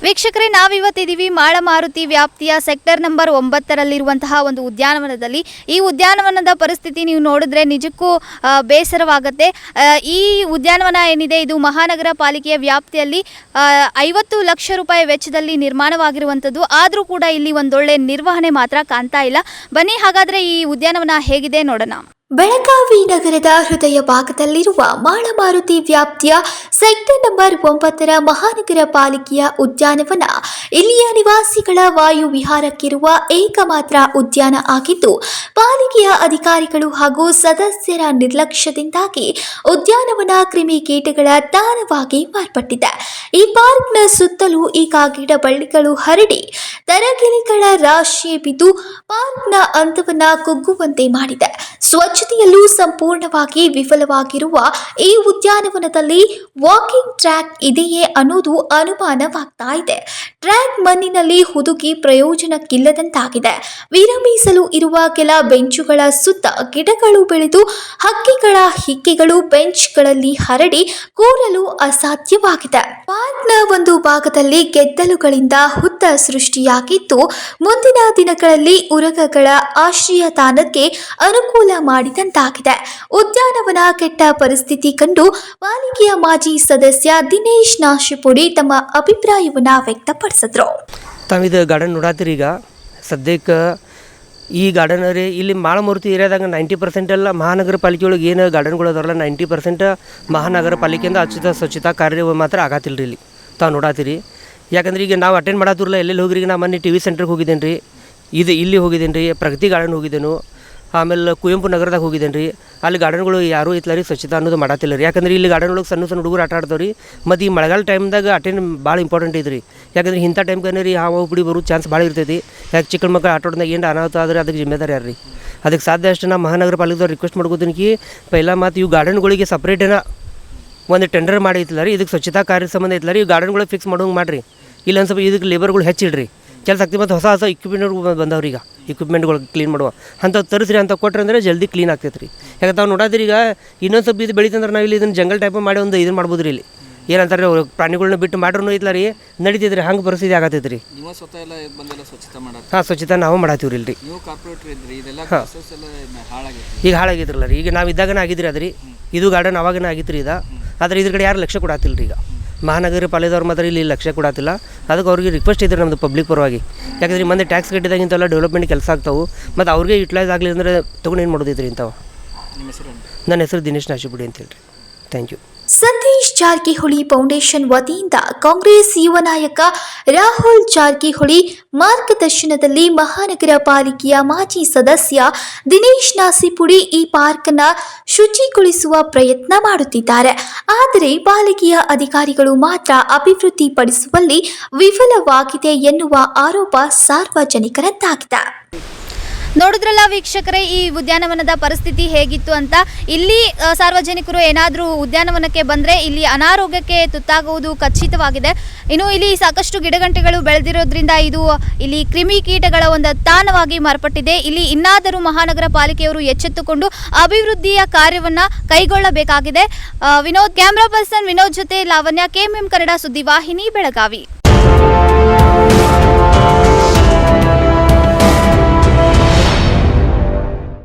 ವೀಕ್ಷಕರೇ, ನಾವಿವತ್ತಿದ್ದೀವಿ ಮಾಳಮಾರುತಿ ವ್ಯಾಪ್ತಿಯ sector number 9ರಲ್ಲಿರುವಂತಹ ಒಂದು ಉದ್ಯಾನವನದಲ್ಲಿ. ಈ ಉದ್ಯಾನವನದ ಪರಿಸ್ಥಿತಿ ನೀವು ನೋಡಿದ್ರೆ ನಿಜಕ್ಕೂ ಬೇಸರವಾಗುತ್ತೆ. ಈ ಉದ್ಯಾನವನ ಏನಿದೆ ಇದು ಮಹಾನಗರ ಪಾಲಿಕೆಯ ವ್ಯಾಪ್ತಿಯಲ್ಲಿ 50 ಲಕ್ಷ ರೂಪಾಯಿ ವೆಚ್ಚದಲ್ಲಿ ನಿರ್ಮಾಣವಾಗಿರುವಂಥದ್ದು. ಆದರೂ ಕೂಡ ಇಲ್ಲಿ ಒಂದೊಳ್ಳೆ ನಿರ್ವಹಣೆ ಮಾತ್ರ ಕಾಣ್ತಾ ಇಲ್ಲ. ಬನ್ನಿ ಹಾಗಾದರೆ ಈ ಉದ್ಯಾನವನ ಹೇಗಿದೆ ನೋಡೋಣ. ಬೆಳಗಾವಿ ನಗರದ ಹೃದಯ ಭಾಗದಲ್ಲಿರುವ ಮಾಳಮಾರುತಿ ವ್ಯಾಪ್ತಿಯ ಸೆಕ್ಟರ್ ನಂಬರ್ 9ರ ಮಹಾನಗರ ಪಾಲಿಕೆಯ ಉದ್ಯಾನವನ ಇಲ್ಲಿಯ ನಿವಾಸಿಗಳ ವಾಯು ವಿಹಾರಕ್ಕಿರುವ ಏಕಮಾತ್ರ ಉದ್ಯಾನ ಆಗಿದ್ದು, ಪಾಲಿಕೆಯ ಅಧಿಕಾರಿಗಳು ಹಾಗೂ ಸದಸ್ಯರ ನಿರ್ಲಕ್ಷ್ಯದಿಂದಾಗಿ ಉದ್ಯಾನವನ ಕ್ರಿಮಿಕೀಟಗಳ ತಾಣವಾಗಿ ಮಾರ್ಪಟ್ಟಿದೆ. ಈ ಪಾರ್ಕ್ನ ಸುತ್ತಲೂ ಈಗ ಗಿಡ ಬಳ್ಳಿಗಳು ಹರಡಿ ತರಗೆಲೆಗಳ ರಾಶಿ ಬಿದ್ದು ಪಾರ್ಕ್ನ ಅಂತವನ್ನ ಕುಗ್ಗುವಂತೆ ಮಾಡಿದೆ. ಸ್ವಚ್ಛತೆಯಲ್ಲೂ ಸಂಪೂರ್ಣವಾಗಿ ವಿಫಲವಾಗಿರುವ ಈ ಉದ್ಯಾನವನದಲ್ಲಿ ವಾಕಿಂಗ್ ಟ್ರ್ಯಾಕ್ ಇದೆಯೇ ಅನ್ನೋದು ಅನುಮಾನವಾಗ್ತಾ ಇದೆ. ಟ್ರ್ಯಾಕ್ ಮಣ್ಣಿನಲ್ಲಿ ಹುದುಗಿ ಪ್ರಯೋಜನಕ್ಕಿಲ್ಲದಂತಾಗಿದೆ. ವಿರಮಿಸಲು ಇರುವ ಕೆಲ ಬೆಂಚುಗಳ ಸುತ್ತ ಗಿಡಗಳು ಬೆಳೆದು ಹಕ್ಕಿಗಳ ಹಿಕ್ಕೆಗಳು ಬೆಂಚ್ಗಳಲ್ಲಿ ಹರಡಿ ಕೂರಲು ಅಸಾಧ್ಯವಾಗಿದೆ. ಪಾರ್ಕ್ನ ಒಂದು ಭಾಗದಲ್ಲಿ ಗೆದ್ದಲುಗಳಿಂದ ಹುತ್ತ ಸೃಷ್ಟಿಯಾಗಿದ್ದು, ಮುಂದಿನ ದಿನಗಳಲ್ಲಿ ಉರಗಗಳ ಆಶ್ರಯ ತಾಣಕ್ಕೆ ಅನುಕೂಲ ಮಾಡಿದಂತಾಗಿದೆ. ಉದ್ಯಾನವನ ಕೆಟ್ಟ ಪರಿಸ್ಥಿತಿ ಕಂಡು ಪಾಲಿಕೆಯ ಮಾಜಿ ಸದಸ್ಯ ದಿನೇಶ್ ನಾಶಿಪುಡಿ ತಮ್ಮ ಅಭಿಪ್ರಾಯವನ್ನ ವ್ಯಕ್ತಪಡಿಸಿದ್ರು. ತಾವಿದು ಗಾರ್ಡನ್ ನೋಡಾತಿರಿ. ಈಗ ಸದ್ಯಕ್ಕೆ ಈ ಗಾರ್ಡನ್ ರೀ ಇಲ್ಲಿ ಮಾಳಮಾರುತಿ ಏರಿಯಾದಾಗ 90% ಎಲ್ಲ ಮಹಾನಗರ ಪಾಲಿಕೆ ಒಳಗೆ ಏನು ಗಾರ್ಡನ್ಗಳು ಅದಾರಲ್ಲ 90% ಮಹಾನಗರ ಪಾಲಿಕೆಯಿಂದ ಸ್ವಚ್ಛತಾ ಕಾರ್ಯ ಮಾತ್ರ ಆಗತ್ತಿಲ್ಲ ರೀ ಇಲ್ಲಿ ತಾವು ನೋಡಾತಿರಿ. ಯಾಕಂದ್ರೆ ಈಗ ನಾವು ಅಟೆಂಡ್ ಮಾಡತ್ತಿರಲ್ಲ, ಎಲ್ಲೆಲ್ಲಿ ಹೋಗ್ರಿ. ನಾ ಮೊನ್ನೆ TV ಸೆಂಟ್ರಿಗೆ ಹೋಗಿದ್ದೇನೆ ರೀ, ಇಲ್ಲಿ ಹೋಗಿದ್ದೇನೆ ರೀ, ಪ್ರಗತಿ ಗಾರ್ಡನ್ ಹೋಗಿದ್ದೇನು, ಆಮೇಲೆ ಕುವೆಂಪು ನಗರದಾಗ ಹೋಗಿದ್ದೇನೆ ರೀ. ಅಲ್ಲಿ ಗಾರ್ಡನ್ಗಳು ಯಾರೂ ಇತ್ತಲ್ಲ ರೀ ಸ್ವಚ್ಛತಾ ಅನ್ನೋದು ಮಾಡತ್ತಿಲ್ಲ ರೀ. ಯಾಕಂದ್ರೆ ಇಲ್ಲಿ ಗಾರ್ಡನ್ ಒಳಗೆ ಸಣ್ಣ ಹುಡುಗರು ಆಟ ಆಡ್ತಾವೆ ರೀ. ಮತ್ತು ಈ ಮಳೆಗಾಲ ಟೈಮ್ದಾಗ ಅಟೆಂಡ್ ಭಾಳ ಇಂಪಾರ್ಟೆಂಟ್ ಐತೆ ರೀ. ಯಾಕಂದ್ರೆ ಇಂಥ ಟೈಮ್ಗೆ ರೀ ಹಾವು ಹುಡಿ ಬರೋ ಚಾನ್ಸ್ ಭಾಳ ಇರ್ತೈತಿ. ಯಾಕೆ ಚಿಕ್ಕ ಮಕ್ಕಳು ಆಟೋಡ್ದಾಗ ಏನು ಅನಾಹುತ ಆದರೆ ಅದಕ್ಕೆ ಜಿಮ್ಮೆದಾರಿ ಯಾರು ರೀ. ಅದಕ್ಕೆ ಸಾಧ್ಯ ಅಷ್ಟು ನಾ ಮಹಾನಗರ ಪಾಲಿಕೆದವ್ರು ರಿಕ್ವೆಸ್ಟ್ ಮಾಡ್ಕೋತೀನಿ ಕಿ ಪೈಲ ಮತ್ತು ಇವು ಗಾರ್ಡನ್ಗಳಿಗೆ ಸಪ್ರೇಟೇನ ಒಂದು ಟೆಂಡರ್ ಮಾಡಿ ಐತಿಲ್ಲ ರೀ. ಇದಕ್ಕೆ ಸ್ವಚ್ಛತಾ ಕಾರ್ಯ ಸಂಬಂಧ ಐತಿಲ್ಲ ರೀ. ಇವು ಗಾರ್ಡನ್ಗಳಿಗೆ ಫಿಕ್ಸ್ ಮಾಡೋಂಗೆ ಮಾಡಿರಿ. ಇಲ್ಲ ಸ್ವಲ್ಪ ಇದಕ್ಕೆ ಲೇಬರ್ಗಳು ಹೆಚ್ಚಿಡ್ರಿ. ಕೆಲಸ ಆಗ್ತೀವಿ. ಮತ್ತು ಹೊಸ ಇಕ್ವಿಪ್ಮೆಂಟ್ಗಳು ಬಂದವ್ರಿ. ಈಗ ಇಕ್ವಿಪ್ಮೆಂಟ್ಗಳು ಕ್ಲೀನ್ ಮಾಡುವ ಅಂಥವು ತರಿಸ್ರಿ ಅಂತ ಕೊಟ್ರೆ ಅಂದರೆ ಜಲ್ದಿ ಕ್ಲೀನ್ ಆಗ್ತೈತೆ ರೀ. ಯಾಕಂದ್ರೆ ನಾವು ನೋಡೋದ್ರಿ ಈಗ ಇನ್ನೊಂದು ಸ್ವಲ್ಪ ಇದು ಬೆಳೀತಂದ್ರೆ ನಾವು ಇಲ್ಲಿ ಇದನ್ನು ಜಂಗಲ್ ಟೈಪ್ ಮಾಡಿ ಒಂದು ಇದನ್ನು ಮಾಡ್ಬೋದು ರೀ. ಇಲ್ಲಿ ಏನಂತಾರೆ ಪ್ರಾಣಿಗಳನ್ನ ಬಿಟ್ಟು ಮಾಡ್ರೂ ಐತ್ಲ ರೀ, ನಡೀತಿದ್ರಿ. ಹಂಗೆ ಪರಿಸ್ಥಿತಿ ಆಗತ್ತೈತೆ ರೀ. ಹಾಂ, ಸ್ವಚ್ಛತಾ ನಾವು ಮಾಡತ್ತೀವಿ ರೀ. ಇಲ್ಲಿ ಈಗ ಹಾಳಾಗಿದ್ರಲ್ಲ ರೀ. ಈಗ ನಾವು ಇದ್ದಾಗನೇ ಆಗಿದ್ರಿ ಅದ್ರಿ. ಇದು ಗಾರ್ಡನ್ ಅವಾಗನೇ ಆಗಿತ್ತು ರೀ. ಆದರೆ ಇದ್ರ ಕಡೆ ಯಾರು ಲಕ್ಷ್ಯ ಕೊಡತ್ತಿಲ್ಲ ರೀ. ಈಗ ಮಹಾನಗರ ಪಾಲಿಕೆದವ್ರು ಮಾತ್ರ ಇಲ್ಲಿ ಲಕ್ಷ್ಯ ಕೊಡತ್ತಿಲ್ಲ. ಅದಕ್ಕೆ ಅವ್ರಿಗೆ ರಿಕ್ವೆಸ್ಟ್ ಇದ್ರೆ ನಮ್ಮದು ಪಬ್ಲಿಕ್ ಪರವಾಗಿ. ಯಾಕಂದ್ರೆ ಮಂದಿ ಟ್ಯಾಕ್ಸ್ ಕಟ್ಟಿದಾಗಿಂತೆಲ್ಲ ಡೆವಲಪ್ಮೆಂಟ್ ಕೆಲಸ ಆಗ್ತಾವೆ. ಮತ್ತು ಅವ್ರಿಗೆ ಯುಟಿಲೈಸ್ ಆಗಲಿ ಅಂದರೆ ತೊಗೊಂಡು ಏನು ಮಾಡೋದಿದ್ರಿ ಇಂಥವು. ನನ್ನ ಹೆಸರು ದಿನೇಶ್ ನಾಶಿಪುಡಿ ಅಂತ ಹೇಳ್ರಿ. Thank you. Satish Jarkiholi foundation ವತಿಯಿಂದ ಕಾಂಗ್ರೆಸ್ ಯುವ ನಾಯಕ ರಾಹುಲ್ ಜಾರಕಿಹೊಳಿ ಮಾರ್ಗದರ್ಶನದಲ್ಲಿ ಮಹಾನಗರ ಪಾಲಿಕೆಯ ಮಾಜಿ ಸದಸ್ಯ ದಿನೇಶ್ ನಾಸಿಪುಡಿ ಈ ಪಾರ್ಕ್ ಅನ್ನು ಶುಚಿಗೊಳಿಸುವ ಪ್ರಯತ್ನ ಮಾಡುತ್ತಿದ್ದಾರೆ. ಆದರೆ ಪಾಲಿಕೆಯ ಅಧಿಕಾರಿಗಳು ಮಾತ್ರ ಅಭಿವೃದ್ಧಿಪಡಿಸುವಲ್ಲಿ ವಿಫಲವಾಗಿದೆ ಎನ್ನುವ ಆರೋಪ ಸಾರ್ವಜನಿಕರದ್ದಾಗಿದೆ. ನೋಡಿದ್ರಲ್ಲ ವೀಕ್ಷಕರೇ, ಈ ಉದ್ಯಾನವನದ ಪರಿಸ್ಥಿತಿ ಹೇಗಿತ್ತು ಅಂತ. ಇಲ್ಲಿ ಸಾರ್ವಜನಿಕರು ಏನಾದರೂ ಉದ್ಯಾನವನಕ್ಕೆ ಬಂದರೆ ಇಲ್ಲಿ ಅನಾರೋಗ್ಯಕ್ಕೆ ತುತ್ತಾಗುವುದು ಖಚಿತವಾಗಿದೆ. ಇನ್ನು ಇಲ್ಲಿ ಸಾಕಷ್ಟು ಗಿಡಗಂಟೆಗಳು ಬೆಳೆದಿರೋದ್ರಿಂದ ಇದು ಇಲ್ಲಿ ಕ್ರಿಮಿಕೀಟಗಳ ಒಂದು ತಾಣವಾಗಿ ಮಾರ್ಪಟ್ಟಿದೆ. ಇಲ್ಲಿ ಇನ್ನಾದರೂ ಮಹಾನಗರ ಪಾಲಿಕೆಯವರು ಎಚ್ಚೆತ್ತುಕೊಂಡು ಅಭಿವೃದ್ಧಿಯ ಕಾರ್ಯವನ್ನು ಕೈಗೊಳ್ಳಬೇಕಾಗಿದೆ. ಕ್ಯಾಮ್ರಾ ಪರ್ಸನ್ ವಿನೋದ್ ಜೊತೆ ಲಾವಣ್ಯ, KMM ಕನ್ನಡ ಸುದ್ದಿವಾಹಿನಿ, ಬೆಳಗಾವಿ.